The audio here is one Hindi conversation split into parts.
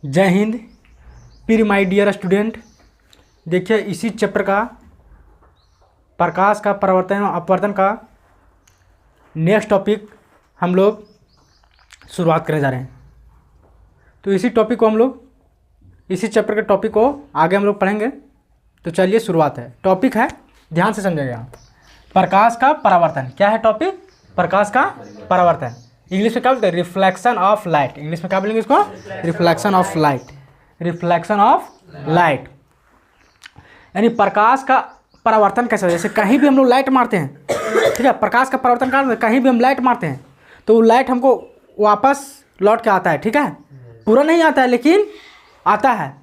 जय हिंद प्री माय डियर स्टूडेंट। देखिए इसी चैप्टर का प्रकाश का परावर्तन और अपवर्तन का नेक्स्ट टॉपिक हम लोग शुरुआत करने जा रहे हैं। तो इसी टॉपिक को हम लोग इसी चैप्टर के टॉपिक को आगे हम लोग पढ़ेंगे। तो चलिए शुरुआत है। टॉपिक है, ध्यान से समझिएगा, प्रकाश का परावर्तन। क्या है टॉपिक? प्रकाश का परावर्तन। इंग्लिश में क्या बोलते हैं? Reflection of light. इंग्लिश में क्या बोलेंगे इसको? Reflection of light. Reflection of light यानी प्रकाश का परावर्तन कैसे हो। जैसे कहीं भी हम लोग लाइट मारते हैं, ठीक है, प्रकाश का परावर्तन का कहीं भी हम लाइट मारते हैं तो वो लाइट हमको वापस लौट के आता है, ठीक है, पूरा नहीं आता है लेकिन आता है।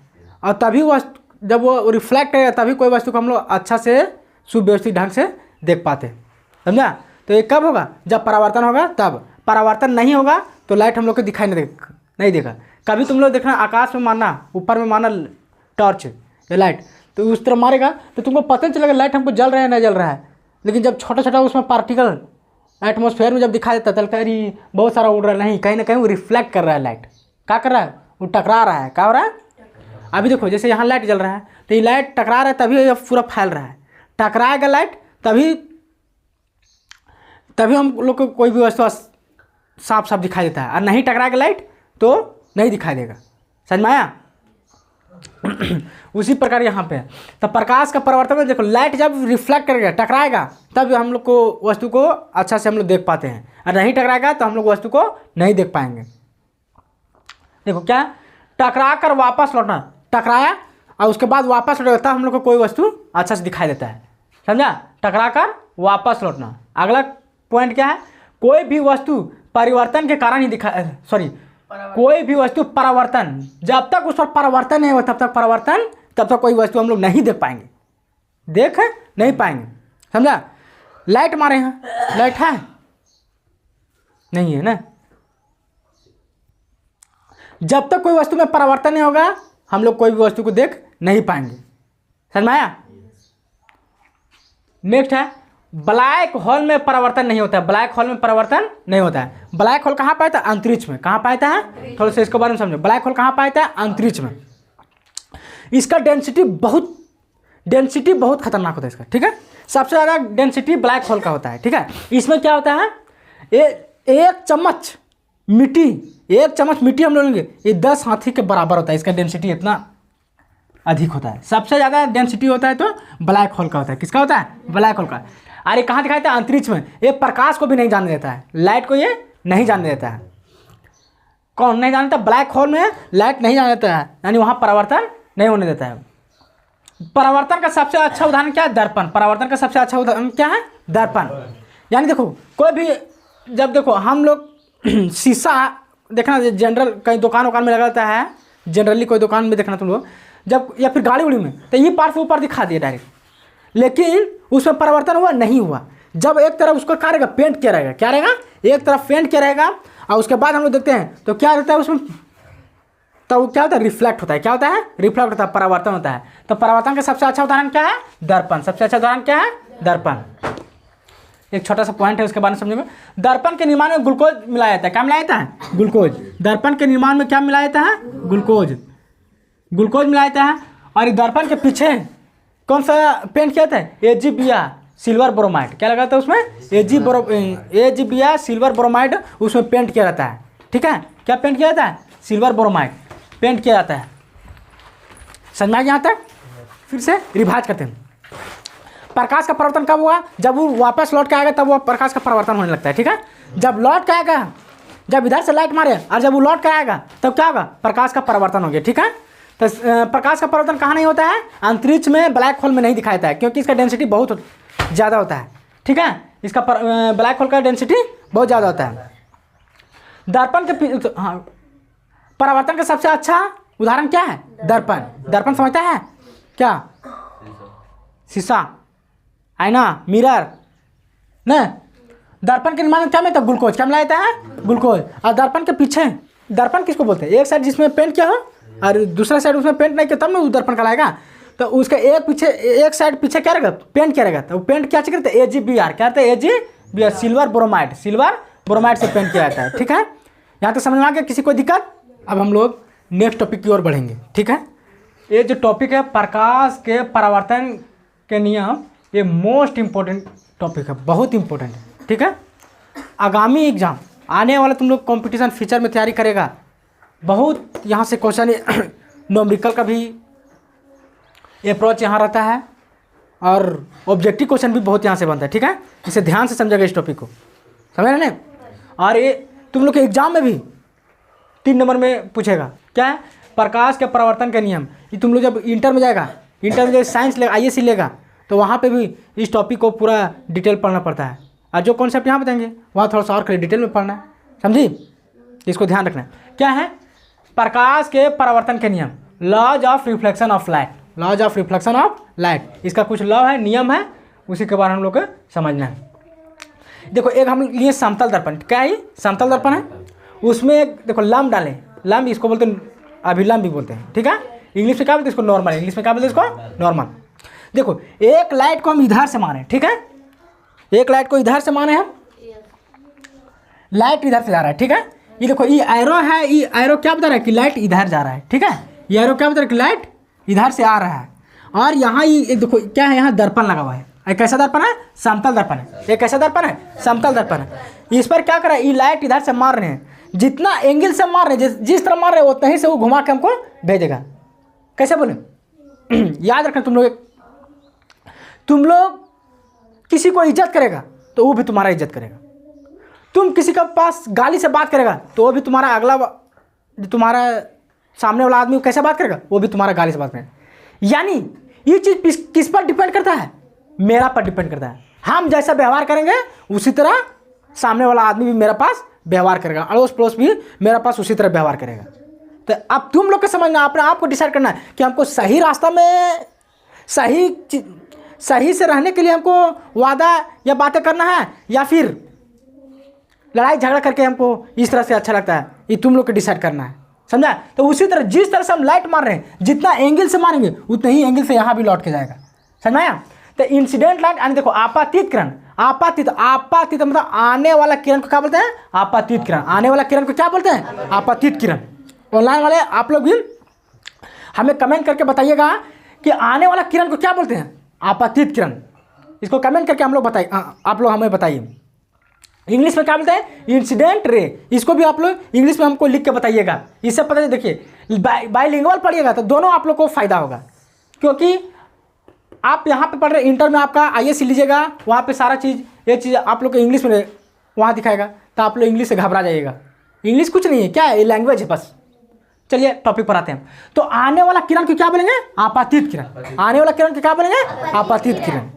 और तभी वस्तु जब वो रिफ्लेक्ट करेगा तभी कोई वस्तु को हम लोग अच्छा से सुव्यवस्थित ढंग से देख पाते हैं। समझा? तो ये कब होगा? जब परावर्तन होगा तब। परावर्तन नहीं होगा तो लाइट हम लोग को दिखाई नहीं देगा। कभी तुम लोग देखना आकाश में मारना, ऊपर में मारना टॉर्च या लाइट, तो उस तरह मारेगा तो तुमको पता नहीं चलेगा लाइट हमको जल रहा है नहीं जल रहा है। लेकिन जब छोटा छोटा उसमें पार्टिकल एटमॉस्फेयर में जब दिखा देता है अरे बहुत सारा उड़ रहा है, नहीं, कहीं ना कहीं वो रिफ्लेक्ट कर रहा है। लाइट क्या कर रहा है? वो टकरा रहा है। क्या हो रहा है? अभी देखो जैसे यहाँ लाइट जल रहा है तो ये लाइट टकरा रहा है तभी ये पूरा फैल रहा है। टकराएगा लाइट तभी हम लोग को कोई भी वस्तु साफ साफ दिखाई देता है, और नहीं टकराएगा लाइट तो नहीं दिखाई देगा। समझ में आया? उसी प्रकार यहाँ पे तो प्रकाश का परावर्तन में देखो, लाइट जब रिफ्लेक्ट करेगा टकराएगा तब हम लोग को वस्तु को अच्छा से हम लोग देख पाते हैं, और नहीं टकराएगा तो हम लोग वस्तु को नहीं देख पाएंगे। देखो क्या, टकरा कर वापस लौटना, टकराया और उसके बाद वापस लौटेगा तब हम लोग को कोई वस्तु अच्छा से दिखाई देता है। समझा? टकरा कर वापस लौटना। अगला पॉइंट क्या है? कोई भी वस्तु परिवर्तन के कारण ही कोई भी वस्तु परावर्तन, जब तक उस पर परावर्तन नहीं होगा तब तक कोई वस्तु हम लोग नहीं देख पाएंगे, देख नहीं पाएंगे। समझा? लाइट मारे हैं, लाइट है नहीं है ना, जब तक कोई वस्तु में परावर्तन नहीं होगा हम लोग कोई भी वस्तु को देख नहीं पाएंगे। समझ में आया? नेक्स्ट है, ब्लैक होल में परावर्तन नहीं होता है। ब्लैक होल में परावर्तन नहीं होता है। ब्लैक होल कहाँ पाया था? अंतरिक्ष में। कहाँ पाया है? थोड़ा सा इसके बारे में समझो। ब्लैक होल कहाँ पाया था? अंतरिक्ष में। इसका डेंसिटी बहुत खतरनाक होता है इसका, ठीक है। सबसे ज़्यादा डेंसिटी ब्लैक होल का होता है, ठीक है। इसमें क्या होता है, एक चम्मच मिट्टी हम लोग लेंगे, ये 10 हाथी के बराबर होता है। इसका डेंसिटी इतना अधिक होता है। सबसे ज़्यादा डेंसिटी होता है तो ब्लैक होल का होता है। किसका होता है? ब्लैक होल का। अरे कहाँ दिखाई देता है? अंतरिक्ष में। ये प्रकाश को भी नहीं जाने देता है, लाइट को ये नहीं जाने देता है। कौन नहीं जाने देता? ब्लैक होल में लाइट नहीं जाने देता है, यानी वहाँ परावर्तन नहीं होने देता है। परावर्तन का सबसे अच्छा उदाहरण क्या है? दर्पण। परावर्तन का सबसे अच्छा उदाहरण क्या है? दर्पण। यानी देखो कोई भी, जब देखो हम लोग शीशा देखना, जनरल कहीं दुकान वकान में लगा रहता है, जनरली कोई दुकान में देखना तुम लोग जब, या फिर गाड़ी उड़ी में, तो ये पार से ऊपर दिखा दिया डायरेक्ट, लेकिन उसमें परावर्तन हुआ नहीं हुआ। जब एक तरफ उसको क्या रहेगा? पेंट किया रहेगा। क्या रहेगा? एक तरफ पेंट किया रहेगा और उसके बाद हम लोग देखते हैं तो क्या रहता है उसमें, तो वो क्या होता है? रिफ्लेक्ट होता है। क्या होता है? रिफ्लेक्ट होता है, परावर्तन होता है। तो परावर्तन का सबसे अच्छा उदाहरण क्या है? दर्पण। सबसे अच्छा उदाहरण क्या है? दर्पण। एक छोटा सा पॉइंट है उसके बारे में समझेंगे। दर्पण के निर्माण में ग्लूकोज मिलाया जाता है। क्या मिलाया जाता है? ग्लूकोज। दर्पण के निर्माण में क्या मिलाया जाता है? ग्लूकोज मिलाया जाता है। और दर्पण के पीछे कौन सा पेंट किया था? एजीबिया सिल्वर ब्रोमाइड। क्या लगा था उसमें? एजीबिया सिल्वर ब्रोमाइड उसमें पेंट किया जाता है, ठीक है। क्या पेंट किया जाता है? सिल्वर ब्रोमाइड पेंट किया जाता है। समझ में आ गया यहाँ तक? फिर से रिवाइज करते हैं। प्रकाश का परावर्तन कब हुआ? जब वो वापस लौट के आएगा तब वो प्रकाश का परावर्तन होने लगता है, ठीक है। जब लौट के आएगा, जब इधर से लाइट मारे और जब वो लौट के आएगा तब क्या होगा? प्रकाश का परावर्तन हो गया, ठीक है। तो प्रकाश का परावर्तन कहाँ नहीं होता है? अंतरिक्ष में, ब्लैक होल में नहीं दिखाई देता है, क्योंकि इसका डेंसिटी बहुत ज़्यादा होता है, ठीक है। इसका ब्लैक होल का डेंसिटी बहुत ज़्यादा होता है। दर्पण के हाँ, परावर्तन का सबसे अच्छा उदाहरण क्या है? दर्पण। दर्पण समझता है क्या? शीशा, आईना, मिरर न। दर्पण के निर्माण में क्या मिलता है? ग्लूकोज। क्या मिलाया जाता है? ग्लूकोज। और दर्पण के पीछे, दर्पण किसको बोलते हैं? एक साइड जिसमें पेंट किया हो और दूसरा साइड उसमें पेंट नहीं किया तब ना वो दर्पण कहलाएगा। तो उसका एक साइड पीछे क्या रहेगा? पेंट किया रहेगा। तो पेंट क्या करते हैं? एजीबीआर। क्या कहते हैं? एजीबीआर, सिल्वर ब्रोमाइड से पेंट किया जाता है, ठीक है। यहाँ तक समझ में आ गया? किसी कोई दिक्कत? अब हम लोग नेक्स्ट टॉपिक की ओर बढ़ेंगे। ठीक है, ये जो टॉपिक है प्रकाश के परावर्तन के नियम, ये मोस्ट इम्पोर्टेंट टॉपिक है, बहुत इम्पोर्टेंट है। ठीक है, आगामी एग्जाम आने वाला तुम लोग कंपटीशन फ्यूचर में तैयारी करेगा, बहुत यहाँ से क्वेश्चन न्यूमेरिकल का भी अप्रोच यहाँ रहता है और ऑब्जेक्टिव क्वेश्चन भी बहुत यहाँ से बनता है। ठीक है, इसे ध्यान से समझेगा इस टॉपिक को, समझ रहे ना। और ये तुम लोग के एग्जाम में भी 3 नंबर में पूछेगा, क्या है, प्रकाश के परावर्तन के नियम। ये तुम लोग जब इंटर में जाएगा, इंटर में जब साइंस लेगा, ISC लेगा, तो वहाँ पे भी इस टॉपिक को पूरा डिटेल पढ़ना पड़ता है। और जो कॉन्सेप्ट यहाँ बताएंगे वहाँ थोड़ा सा और खाली डिटेल में पढ़ना है, समझी, इसको ध्यान रखना है। क्या है, प्रकाश के परावर्तन के नियम, laws of reflection of light, laws of reflection of light, इसका कुछ लॉ है, नियम है, उसी के बारे में हम लोग को समझना है। देखो एक हम लिए समतल दर्पण, क्या है, समतल दर्पण है, उसमें एक देखो लंब डालें, लंब इसको बोलते हैं, अभिलंब भी बोलते हैं। ठीक है, इंग्लिश में क्या बोलते हैं इसको, नॉर्मल, इंग्लिश में क्या बोलते हैं इसको, नॉर्मल। देखो एक लाइट को हम इधर से मारे, ठीक है, एक लाइट को इधर से मारे हम, लाइट इधर से जा रहा है। ठीक है, ये देखो ये एरो है, ये एरो क्या बता रहा है कि लाइट इधर जा रहा है। ठीक है, ये एरो क्या बता रहा है कि लाइट इधर से आ रहा है। और यहाँ ये देखो क्या है, यहाँ दर्पण लगा हुआ है, एक कैसा दर्पण है, समतल दर्पण है, एक कैसा दर्पण है, समतल दर्पण है। इस पर क्या कर रहा है, ये लाइट इधर से मार रहे हैं, जितना एंगल से मार रहे हैं, जिस तरह मार रहे हैं उतना ही से वो घुमा के हमको भेजेगा। कैसे बोले याद रखना, तुम लोग किसी को इज्जत करेगा तो वो भी तुम्हारा इज्जत करेगा, तुम किसी के पास गाली से बात करेगा तो वो भी तुम्हारा अगला, तुम्हारा सामने वाला आदमी कैसे बात करेगा, वो भी तुम्हारा गाली से बात करेगा। यानी ये चीज़ किस पर डिपेंड करता है, मेरा पर डिपेंड करता है। हम जैसा व्यवहार करेंगे उसी तरह सामने वाला आदमी भी मेरे पास व्यवहार करेगा, अड़ोस पड़ोस भी मेरे पास उसी तरह व्यवहार करेगा। तो अब तुम लोग को समझना, अपने आप को डिसाइड करना है कि हमको सही रास्ता में सही से रहने के लिए हमको वादा या बातें करना है, या फिर लड़ाई झगड़ा करके हमको इस तरह से अच्छा लगता है, ये तुम लोग को डिसाइड करना है, समझा। तो उसी तरह जिस तरह से हम लाइट मार रहे हैं, जितना एंगल से मारेंगे उतने ही एंगल से यहाँ भी लौट के जाएगा, समझाया। तो इंसिडेंट लाइट यानी देखो आपातित किरण, आपातित मतलब आने वाला किरण को क्या बोलते हैं, आपातित किरण, आने वाला किरण को क्या बोलते हैं, आपातित किरण। ऑनलाइन वाले आप लोग भी हमें कमेंट करके बताइएगा कि आने वाला किरण को क्या बोलते हैं, आपातित किरण। इसको कमेंट करके हम लोग बताइए, आप लोग हमें बताइए। इंग्लिश में क्या बोलते हैं, इंसिडेंट रे, इसको भी आप लोग इंग्लिश में हमको लिख के बताइएगा। इससे पता देखिए बाइलिंगुअल पढ़िएगा तो दोनों आप लोग को फायदा होगा, क्योंकि आप यहाँ पे पढ़ रहे, इंटर में आपका ISC लीजिएगा, वहाँ पे सारा चीज़, ये चीज़ आप लोग को इंग्लिश में वहाँ दिखाएगा, तो आप लोग इंग्लिश से घबरा जाइएगा। इंग्लिश कुछ नहीं है, क्या है, ये लैंग्वेज है बस। चलिए टॉपिक पर आते हैं। तो आने वाला किरण को क्या बोलेंगे, आपातित किरण, आने वाला किरण को क्या बोलेंगे, आपातित किरण।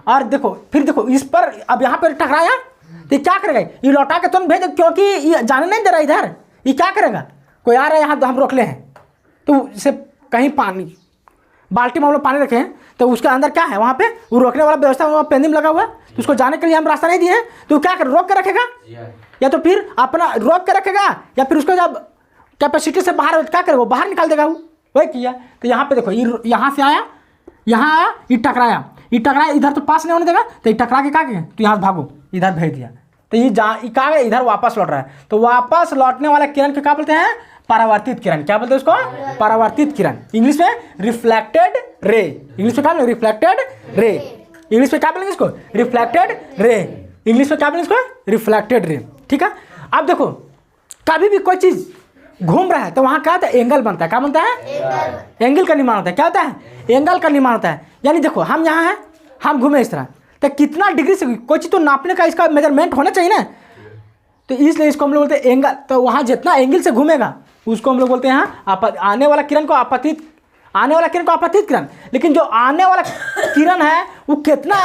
और देखो फिर देखो इस पर, अब यहाँ पर टकराया तो क्या करेगा, ये लौटा के तुरंत भेज, क्योंकि ये जाने नहीं दे रहा इधर, ये क्या करेगा, कोई आ रहा है यहाँ हम रोक ले हैं, तो इसे कहीं पानी, बाल्टी में हम लोग पानी रखे हैं तो उसके अंदर क्या है, वहाँ पे वो रोकने वाला व्यवस्था, वहाँ पेंदिम लगा हुआ है, तो उसको जाने के लिए हम रास्ता नहीं दिए हैं, तो क्या कर, रोक के रखेगा, या तो फिर अपना रोक के रखेगा, या फिर उसको जब कैपेसिटी से बाहर क्या करेगा, वो बाहर निकाल देगा, वो वही किया। तो यहाँ पे देखो यहाँ से आया, यहाँ आया, ये टकराया, इधर तो पास नहीं होने देगा, तो ये टकरा के क्या किया, तो यहाँ भागो, इधर भेज दिया, तो ये कहाँ गया, इधर वापस लौट रहा है। तो वापस लौटने वाला किरण को क्या बोलते हैं, परावर्तित किरण। क्या बोलते हैं उसको, परावर्तित किरण। इंग्लिश में रिफ्लेक्टेड रे, इंग्लिश में क्या बोलेंगे, रिफ्लेक्टेड रे, इंग्लिश में क्या बोलेंगे इसको, रिफ्लेक्टेड रे, इंग्लिश में क्या बोलेंगे इसको, रिफ्लेक्टेड रे। ठीक है, अब देखो कभी भी कोई चीज़ घूम रहा है तो वहाँ क्या होता है, एंगल बनता है, क्या बनता है, एंगल का निर्माण होता है, क्या होता है, एंगल का निर्माण होता है। यानी देखो हम यहाँ हैं, हम घूमे इस तरह, तो कितना डिग्री से, कोई चीज़ तो नापने का इसका मेजरमेंट होना चाहिए ना, तो इसलिए इसको हम लोग बोलते हैं एंगल। तो वहाँ जितना एंगल से घूमेगा उसको हम लोग बोलते हैं आने वाला किरण को आपातित, आने वाला किरण को आपातित किरण। लेकिन जो आने वाला किरण है वो कितना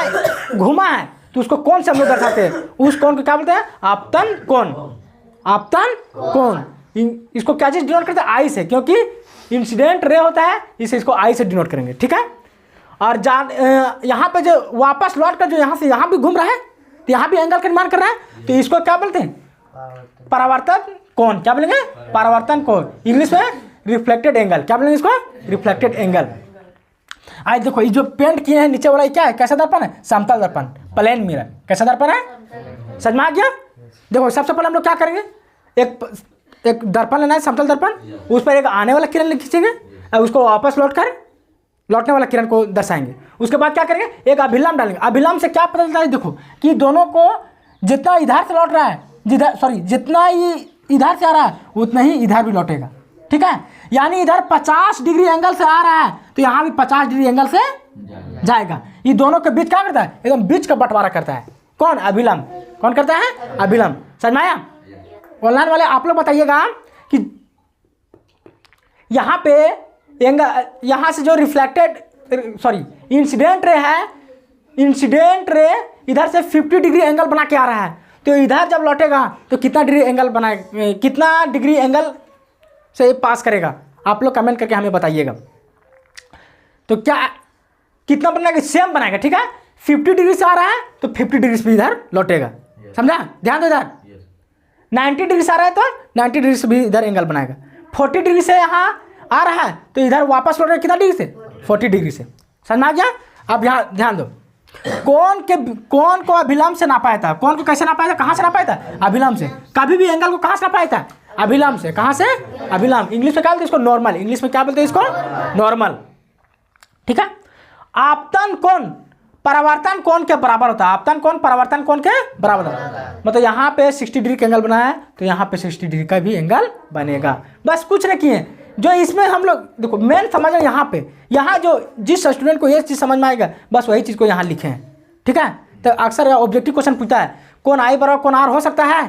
घुमा है तो उसको कौन से हम लोग दर्शाते हैं, उस कोण को क्या बोलते हैं, आपतन कोण, आपतन कोण। इसको क्या चीज़ डिनोट करते हैं, आई से, क्योंकि इंसिडेंट रे होता है, इसे इसको आई से डिनोट करेंगे। ठीक है, और यहाँ पे जो वापस लौट कर जो यहाँ से यहाँ भी घूम रहा है तो यहाँ भी एंगल का निर्माण कर रहा है, तो इसको क्या बोलते हैं, परावर्तन कोण। क्या बोलेंगे, परावर्तन कोण। इंग्लिश में रिफ्लेक्टेड एंगल, क्या बोलेंगे इसको, रिफ्लेक्टेड एंगल। आज देखो ये जो पेंट किए हैं नीचे वाला क्या है, कैसा दर्पण है, समतल दर्पण, प्लेन मिरर। कैसा दर्पण है, समझ में आ गया। देखो सबसे पहले हम लोग क्या करेंगे, एक एक दर्पण लेना है, समतल दर्पण, उस पर एक आने वाला किरण खींचेंगे और उसको वापस लौटने वाला किरण को दर्शाएंगे। उसके बाद क्या करेंगे, एक अभिलंब डालेंगे। अभिलंब से क्या पता चलता है, देखो कि दोनों को जितना इधर से लौट रहा है, जितना ही इधर से आ रहा है उतना ही इधर भी लौटेगा, ठीक है। यानी इधर 50 डिग्री एंगल से आ रहा है तो यहाँ भी 50 डिग्री एंगल से जाएगा। ये दोनों के बीच क्या करता है, एकदम बीच का बंटवारा करता है। कौन, अभिलंब। कौन करता है, अभिलंब। समझ में आया। ऑनलाइन वाले आप लोग बताइएगा कि यहाँ पे एंगल, यहाँ से जो इंसिडेंट रे है, इंसिडेंट रे इधर से 50 डिग्री एंगल बना के आ रहा है, तो इधर जब लौटेगा तो कितना डिग्री एंगल बनाएगा, कितना डिग्री एंगल से पास करेगा, आप लोग कमेंट करके हमें बताइएगा। तो क्या कितना बनाएगा, सेम बनाएगा, ठीक है। 50 डिग्री से आ रहा है तो 50 डिग्री से भी इधर लौटेगा, समझा, ध्यान दो। इधर 90 डिग्री से आ रहा है तो 90 डिग्री से भी इधर एंगल बनाएगा। 40 डिग्री से यहाँ आ रहा है तो इधर वापस लौटेगा कितना डिग्री से, 40 डिग्री से। समझ में आ गया। अब यहाँ ध्यान दो, कौन को अभिलंब से नापाया था, कौन को कैसे नापाया था, कहाँ से नापाया था, अभिलंब से। कभी भी एंगल को कहाँ से नापाया था, अभिलंब से। कहाँ से, अभिलंब। इंग्लिश में क्या बोलते हैं इसको, नॉर्मल। इंग्लिश में क्या बोलते हैं इसको, नॉर्मल, ठीक है। आपतन कोण परावर्तन कोण के बराबर होता है। आपतन कोण परावर्तन कोण के बराबर होता है। मतलब यहाँ पे 60 डिग्री का एंगल बना है तो यहाँ पे 60 डिग्री का भी एंगल बनेगा। बस कुछ नहीं किए, जो इसमें हम लोग देखो मेन समझ है यहाँ पे, यहाँ जो जिस स्टूडेंट को ये चीज़ समझ में आएगा बस वही चीज़ को यहाँ लिखे हैं, ठीक है। तो अक्सर ऑब्जेक्टिव क्वेश्चन पूछता है कौन आई बराबर कौन आर हो सकता है,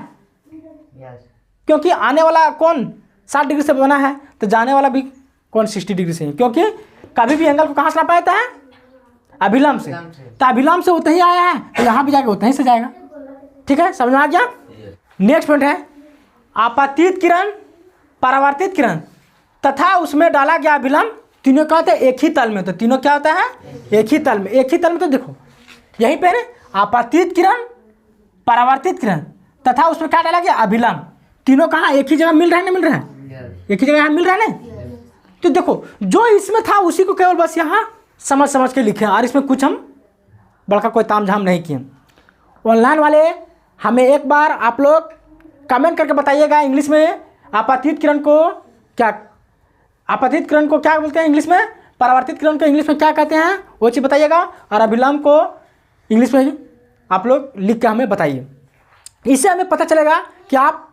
क्योंकि आने वाला कौन 60 डिग्री से बना है तो जाने वाला भी कौन 60 डिग्री से है, क्योंकि कभी भी एंगल को कहाँ से नापा जाता है, अभिलंब से। तो अभिलंब से उतना ही आया है तो यहाँ भी जाएगा उतना ही से जाएगा, ठीक है। समझ में आ गया। नेक्स्ट पॉइंट है आपतित किरण, परावर्तित किरण तथा उसमें डाला गया अभिलंब, तीनों क्या होता है, एक ही तल में। तो तीनों क्या होता है, एक ही तल में। एक ही तल में तो देखो यहीं पे है आपतित किरण, परावर्तित किरण तथा उसमें क्या डाला गया, अभिलंब। तीनों कहाँ एक ही जगह मिल रहा है, नहीं मिल रहा है, एक ही जगह यहाँ मिल रहा है ना। तो देखो जो इसमें था उसी को केवल बस यहाँ समझ के लिखे और इसमें कुछ हम बड़का कोई तामझाम नहीं किए। ऑनलाइन वाले हमें एक बार आप लोग कमेंट करके बताइएगा इंग्लिश में आपतित किरण को क्या, आपतित किरण को क्या बोलते हैं इंग्लिश में, परावर्तित किरण को इंग्लिश में क्या कहते हैं वो चीज़ बताइएगा, और अभिलंब को इंग्लिश में आप लोग लिख के हमें बताइए। इससे हमें पता चलेगा कि आप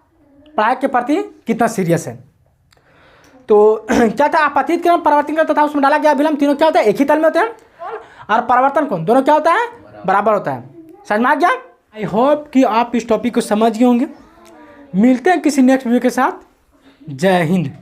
पढ़ाई के प्रति कितना सीरियस है। तो क्या था, आपतित किरण, परावर्तित किरण तथा उसमें डाला गया अभिलंब, तीनों क्या होता है, एक ही तल में होते हैं। और परावर्तन कोण दोनों क्या होता है, बराबर होता है। समझ में आ गया। आई होप कि आप इस टॉपिक को समझ गए होंगे। मिलते हैं किसी नेक्स्ट वीडियो के साथ। जय हिंद।